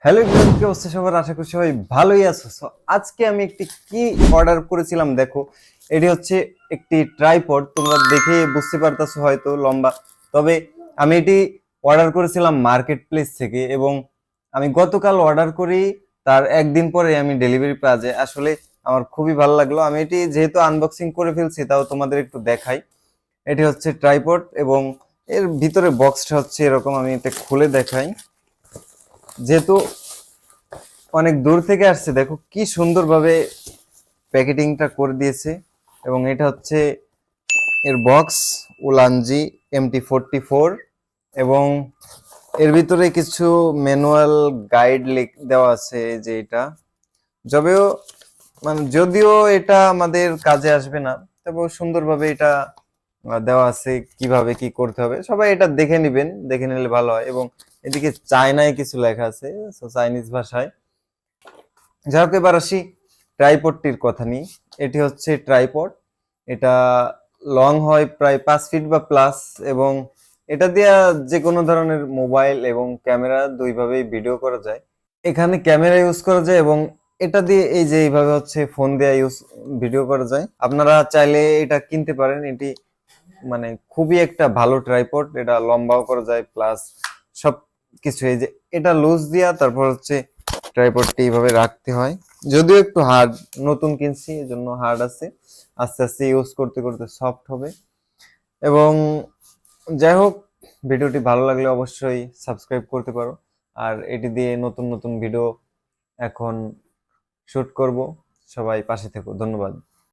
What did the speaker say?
Hello everyone, কি অবস্থা সবার? আশা করি সবাই ভালোই আছো। আজকে আমি একটি কি অর্ডার করেছিলাম দেখো। এটি হচ্ছে একটি ট্রাইপড। তোমরা দেখে বুঝতে পারতেছো হয়তো লম্বা, তবে আমি এটি অর্ডার করেছিলাম মার্কেট প্লেস থেকে এবং আমি গতকাল অর্ডার করি, তার একদিন পরে আমি ডেলিভারি পেয়ে যাই। আসলে আমার খুবই ভালো লাগলো। আমি এটি যেহেতু আনবক্সিং করে ফেলছি, তাও তোমাদের একটু দেখাই। এটি হচ্ছে ট্রাইপড এবং এর ভিতরে বক্সটা হচ্ছে এরকম। আমি এটা খুলে দেখাই। যেহেতু অনেক দূর থেকে আসছে, দেখো কি সুন্দরভাবে প্যাকেটিংটা করে দিয়েছে। এবং এটা হচ্ছে এর বক্স, উলানজি MT44। এবং এর ভিতরে কিছু ম্যানুয়াল গাইড দেওয়া আছে, যে এটা যদিও যদিও এটা আমাদের কাজে আসবে না, তবে সুন্দরভাবে এটা দেওয়া আছে কিভাবে কি করতে হবে। সবাই এটা দেখে নিবেন, দেখে নিলে ভালো হয়। এবং এদিকে চায়নায় কিছু লেখা আছে, চাইনিজ ভাষায়। যাই হোক, এবার আসি ট্রাইপডটির কথা নিয়ে। এটি হচ্ছে ট্রাইপড। এটা লং হয় প্রায় 5 ফিট বা প্লাস, এবং এটা দিয়ে যে কোনো ধরনের মোবাইল এবং ক্যামেরা দুইভাবেই ভিডিও করা যায়। এখানে ক্যামেরা ইউজ করা যায় এবং এটা দিয়ে এই যে এইভাবে হচ্ছে ফোন দিয়ে ভিডিও করা যায়। আপনারা চাইলে এটা কিনতে পারেন। এটি খুবই একটা ভালো ট্রাইপড। এটা লম্বাও করা যায়, প্লাস সব কিছু। এই যে এটা লুজ দিয়া, তারপর হচ্ছে ট্রাইপডটি এইভাবে রাখতে হয়। যদিও একটু হার্ড, নতুন কিনছি এজন্য হার্ড আছে, আস্তে আস্তে ইউজ করতে করতে সফট হবে। এবং যাই হোক, ভিডিওটি ভালো লাগলে অবশ্যই সাবস্ক্রাইব করতে পারো। আর এটি দিয়ে নতুন নতুন ভিডিও এখন শুট করব। সবাই পাশে থেকো, ধন্যবাদ।